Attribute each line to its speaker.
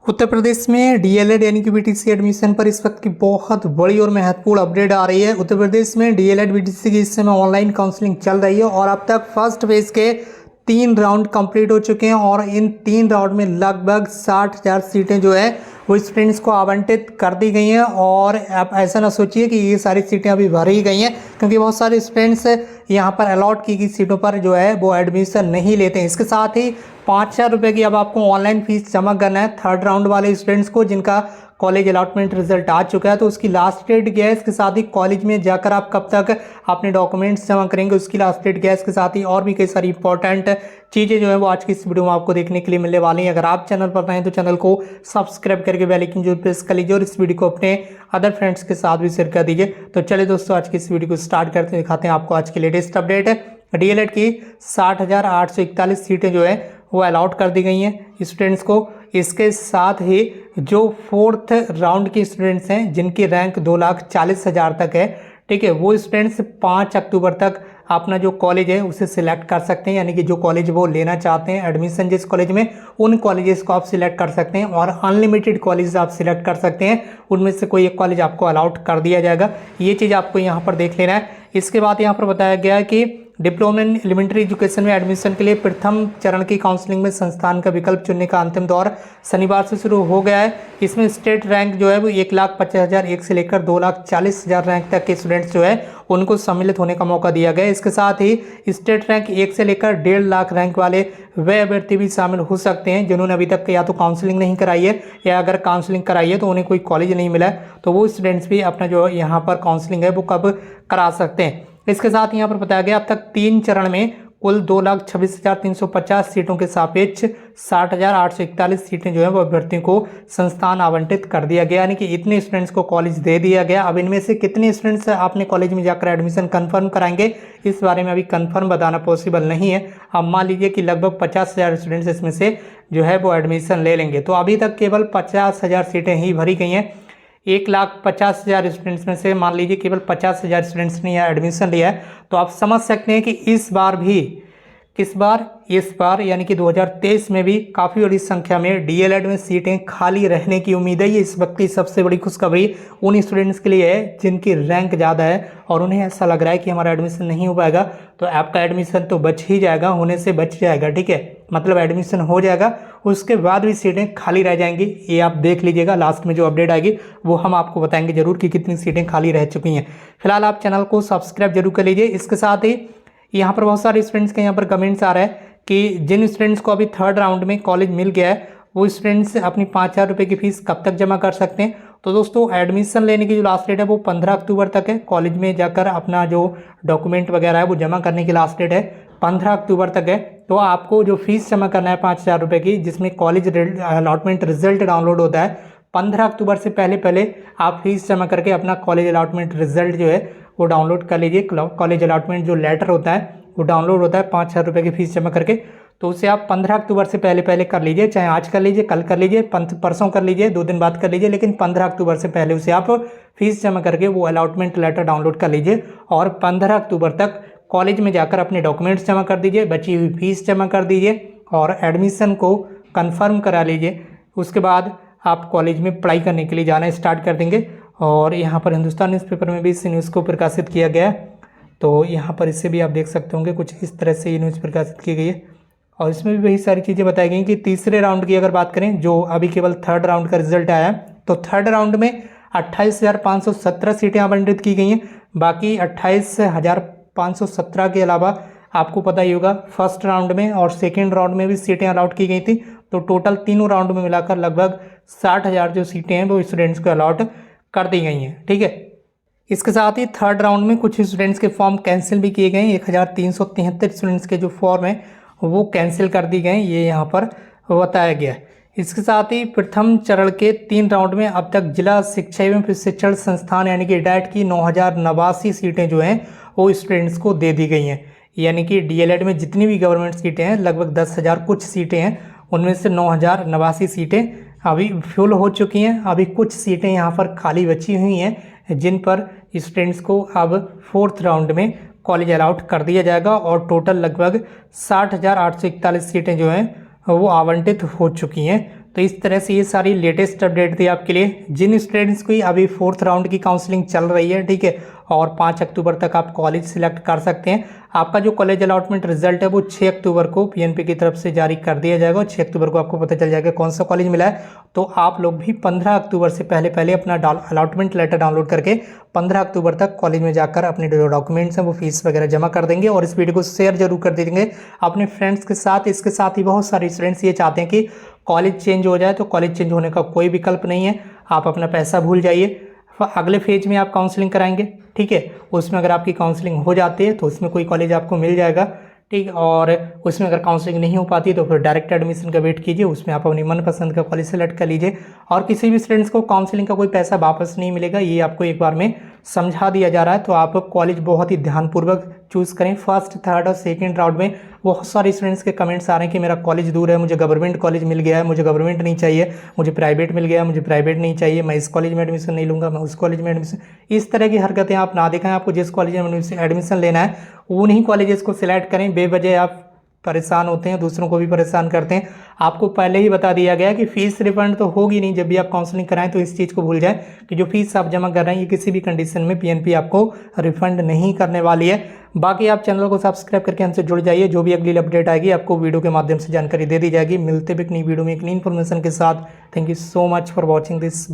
Speaker 1: उत्तर प्रदेश में डीएलएड यानी कि बीटीसी एडमिशन पर इस वक्त की बहुत बड़ी और महत्वपूर्ण अपडेट आ रही है। उत्तर प्रदेश में डीएलएड बीटीसी की इस समय ऑनलाइन काउंसलिंग चल रही है और अब तक फर्स्ट फेज के 3 राउंड कंप्लीट हो चुके हैं और इन 3 राउंड में लगभग 60,000 सीटें जो है वो स्टूडेंट्स को आवंटित कर दी गई हैं। और आप ऐसा ना सोचिए कि ये सारी सीटें अभी भरी गई हैं, क्योंकि बहुत सारे स्टूडेंट्स यहाँ पर अलॉट की गई सीटों पर जो है वो एडमिशन नहीं लेते हैं। इसके साथ ही 5,000 रुपये की अब आपको ऑनलाइन फीस जमा करना है थर्ड राउंड वाले स्टूडेंट्स को जिनका कॉलेज अलॉटमेंट रिजल्ट आ चुका है, तो उसकी लास्ट डेट क्या है। इसके साथ ही कॉलेज में जाकर आप कब तक अपने डॉक्यूमेंट्स जमा करेंगे उसकी लास्ट डेट क्या है। इसके साथ ही और भी कई सारी इंपॉर्टेंट चीज़ें जो है वो आज की इस वीडियो में आपको देखने के लिए मिलने वाली हैं। अगर आप चैनल पर नए हैं तो चैनल को सब्सक्राइब करके बेल आइकन जो प्रेस कर लीजिए और इस वीडियो को अपने अदर फ्रेंड्स के साथ भी शेयर कर दीजिए। तो चलिए दोस्तों, आज की इस वीडियो को स्टार्ट करते हैं, दिखाते हैं आपको आज की लेटेस्ट अपडेट है। डीएलएड की 60,841 सीटें जो है वो अलाउट कर दी गई हैं स्टूडेंट्स को। इसके साथ ही जो 4th राउंड के स्टूडेंट्स हैं जिनकी रैंक 2,40,000 तक है, ठीक है, वो स्टूडेंट्स 5 अक्टूबर तक अपना जो कॉलेज है उसे सिलेक्ट कर सकते हैं। यानी कि जो कॉलेज वो लेना चाहते हैं एडमिशन जिस कॉलेज में, उन कॉलेजेस को आप सिलेक्ट कर सकते हैं और अनलिमिटेड कॉलेज आप सिलेक्ट कर सकते हैं। उनमें से कोई एक कॉलेज आपको अलाउट कर दिया जाएगा। ये चीज़ आपको यहाँ पर देख लेना है। इसके बाद यहाँ पर बताया गया है कि डिप्लोमा इन एलिमेंट्री एजुकेशन में एडमिशन के लिए प्रथम चरण की काउंसलिंग में संस्थान का विकल्प चुनने का अंतिम दौर शनिवार से शुरू हो गया है। इसमें स्टेट रैंक जो है वो 1,50,001 से लेकर 2,40,000 रैंक तक के स्टूडेंट्स जो है उनको सम्मिलित होने का मौका दिया गया है। इसके साथ ही स्टेट रैंक 1 से लेकर 1.5 लाख रैंक वाले वे अभ्यर्थी भी शामिल हो सकते हैं जिन्होंने अभी तक या तो काउंसलिंग नहीं कराई है या अगर काउंसलिंग कराई है तो उन्हें कोई कॉलेज नहीं मिला है, तो वो स्टूडेंट्स भी अपना जो यहाँ पर काउंसलिंग है वो कब करा सकते हैं। इसके साथ यहाँ पर बताया गया अब तक 3 चरण में कुल 2,26,350 सीटों के सापेक्ष 60,841 सीटें जो है वो अभ्यर्थियों को संस्थान आवंटित कर दिया गया। यानी कि इतने स्टूडेंट्स को कॉलेज दे दिया गया। अब इनमें से कितने स्टूडेंट्स अपने कॉलेज में जाकर एडमिशन कंफर्म कराएंगे इस बारे में अभी कंफर्म बताना पॉसिबल नहीं है। अब मान लीजिए कि लगभग 50,000 स्टूडेंट्स इसमें से जो है वो एडमिशन ले लेंगे, तो अभी तक केवल 50,000 सीटें ही भरी गई हैं। 1,50,000 स्टूडेंट्स में से मान लीजिए केवल 50,000 स्टूडेंट्स ने यहाँ एडमिशन लिया है, तो आप समझ सकते हैं कि इस बार भी इस बार यानी कि 2023 में भी काफ़ी बड़ी संख्या में डीएलएड में सीटें खाली रहने की उम्मीद है। ये इस वक्त की सबसे बड़ी खुशखबरी उन स्टूडेंट्स के लिए है जिनकी रैंक ज़्यादा है और उन्हें ऐसा लग रहा है कि हमारा एडमिशन नहीं हो पाएगा, तो आपका एडमिशन तो बच ही जाएगा, होने से बच जाएगा, ठीक है, मतलब एडमिशन हो जाएगा, उसके बाद भी सीटें खाली रह जाएंगी। ये आप देख लीजिएगा, लास्ट में जो अपडेट आएगी वो हम आपको बताएंगे जरूर कि कितनी सीटें खाली रह चुकी हैं। फिलहाल आप चैनल को सब्सक्राइब जरूर कर लीजिए। इसके साथ ही यहाँ पर बहुत सारे स्टूडेंट्स के यहाँ पर कमेंट्स आ रहे हैं कि जिन स्टूडेंट्स को अभी थर्ड राउंड में कॉलेज मिल गया है वो स्टूडेंट्स अपनी 5,000 रुपये की फीस कब तक जमा कर सकते हैं। तो दोस्तों, एडमिशन लेने की जो लास्ट डेट है वो 15 अक्टूबर तक है। कॉलेज में जाकर अपना जो डॉक्यूमेंट वगैरह है वो जमा करने की लास्ट डेट है 15 अक्टूबर तक है। तो आपको जो फीस जमा करना है 5,000 रुपये की, जिसमें कॉलेज अलॉटमेंट रिजल्ट डाउनलोड होता है, 15 अक्टूबर से पहले आप फीस जमा करके अपना कॉलेज अलॉटमेंट रिजल्ट जो है वो डाउनलोड कर लीजिए। कॉलेज अलॉटमेंट जो लेटर होता है वो डाउनलोड होता है 5,000 रुपये की फीस जमा करके, तो उसे आप 15 अक्टूबर से पहले कर लीजिए। चाहे आज कर लीजिए, कल कर लीजिए, परसों कर लीजिए, 2 दिन बाद कर लीजिए, लेकिन 15 अक्टूबर से पहले उसे आप फीस जमा करके वो अलॉटमेंट लेटर डाउनलोड कर लीजिए और 15 अक्टूबर तक कॉलेज में जाकर अपने डॉक्यूमेंट्स जमा कर दीजिए, बची हुई फीस जमा कर दीजिए और एडमिशन को कन्फर्म करा लीजिए। उसके बाद आप कॉलेज में पढ़ाई करने के लिए जाना स्टार्ट कर देंगे। और यहाँ पर हिंदुस्तान न्यूज़पेपर में भी इस न्यूज़ को प्रकाशित किया गया है, तो यहाँ पर इससे भी आप देख सकते होंगे कुछ इस तरह से ये न्यूज़ प्रकाशित की गई है और इसमें भी वही सारी चीज़ें बताई गई कि तीसरे राउंड की अगर बात करें, जो अभी केवल थर्ड राउंड का रिजल्ट आया है, तो थर्ड राउंड में 28,517 सीटें आवंटित की गई हैं। बाकी 28,517 के अलावा आपको पता ही होगा फर्स्ट राउंड में और सेकेंड राउंड में भी सीटें अलॉट की गई थी, तो टोटल तीनों राउंड में मिलाकर लगभग 60,000 जो सीटें हैं वो स्टूडेंट्स को अलॉट कर दी गई हैं, ठीक है। इसके साथ ही थर्ड राउंड में कुछ स्टूडेंट्स के फॉर्म कैंसिल भी किए गए हैं। 1,373 स्टूडेंट्स के जो फॉर्म हैं वो कैंसिल कर दिए गए, ये यहाँ पर बताया गया है। इसके साथ ही प्रथम चरण के 3 राउंड में अब तक जिला शिक्षा एवं प्रशिक्षण संस्थान यानी कि डैट की 9,089 सीटें जो हैं वो स्टूडेंट्स को दे दी गई हैं। यानी कि डीएलएड में जितनी भी गवर्नमेंट सीटें हैं, लगभग 10,000 कुछ सीटें हैं, उनमें से 9,089 सीटें अभी फुल हो चुकी हैं। अभी कुछ सीटें यहाँ पर खाली बची हुई हैं जिन पर स्टूडेंट्स को अब 4th राउंड में कॉलेज अलाउट कर दिया जाएगा और टोटल लगभग 60,841 सीटें जो हैं वो आवंटित हो चुकी हैं। तो इस तरह से ये सारी लेटेस्ट अपडेट थी आपके लिए। जिन स्टूडेंट्स की अभी 4th राउंड की काउंसलिंग चल रही है, ठीक है, और 5 अक्टूबर तक आप कॉलेज सिलेक्ट कर सकते हैं। आपका जो कॉलेज अलॉटमेंट रिजल्ट है वो 6 अक्टूबर को पीएनपी की तरफ से जारी कर दिया जाएगा और 6 अक्टूबर को आपको पता चल जाएगा कौन सा कॉलेज मिला है। तो आप लोग भी 15 अक्टूबर से पहले अपना अलॉटमेंट लेटर डाउनलोड करके 15 अक्टूबर तक कॉलेज में जाकर अपने जो डॉक्यूमेंट्स हैं वो फीस वगैरह जमा कर देंगे और इस वीडियो को शेयर जरूर कर देंगे अपने फ्रेंड्स के साथ। इसके साथ ही बहुत सारे स्टूडेंट्स ये चाहते हैं कि कॉलेज चेंज हो जाए, तो कॉलेज चेंज होने का कोई विकल्प नहीं है। आप अपना पैसा भूल जाइए, अगले फेज में आप काउंसलिंग कराएंगे, ठीक है। उसमें अगर आपकी काउंसलिंग हो जाती है तो उसमें कोई कॉलेज आपको मिल जाएगा, ठीक। और उसमें अगर काउंसलिंग नहीं हो पाती तो फिर डायरेक्ट एडमिशन का वेट कीजिए, उसमें आप अपनी मनपसंद का कॉलेज सेलेक्ट कर लीजिए और किसी भी स्टूडेंट्स को काउंसलिंग का कोई पैसा वापस नहीं मिलेगा, ये आपको एक बार में समझा दिया जा रहा है। तो आप कॉलेज बहुत ही ध्यानपूर्वक चूज़ करें। फर्स्ट, थर्ड और सेकंड राउंड में बहुत सारे स्टूडेंट्स के कमेंट्स आ रहे हैं कि मेरा कॉलेज दूर है, मुझे गवर्नमेंट कॉलेज मिल गया है, मुझे गवर्नमेंट नहीं चाहिए, मुझे प्राइवेट मिल गया है, मुझे प्राइवेट नहीं चाहिए, मैं इस कॉलेज में एडमिशन नहीं लूँगा, मैं उस कॉलेज में एडमिशन। इस तरह की हरकतें आप ना दिखाएं। आपको जिस कॉलेज में एडमिशन लेना है उन्हीं कॉलेजेस को सिलेक्ट करें। बेवजह आप परेशान होते हैं, दूसरों को भी परेशान करते हैं। आपको पहले ही बता दिया गया कि फीस रिफंड तो होगी नहीं जब भी आप काउंसलिंग कराएं, तो इस चीज़ को भूल जाएं कि जो फीस आप जमा कर रहे हैं ये किसी भी कंडीशन में पीएनपी आपको रिफंड नहीं करने वाली है। बाकी आप चैनल को सब्सक्राइब करके हमसे जुड़ जाइए, जो भी अगली अपडेट आएगी आपको वीडियो के माध्यम से जानकारी दे दी जाएगी। मिलते भी एक नई वीडियो में एक नई इन्फॉर्मेशन के साथ। Thank you so much for watching this.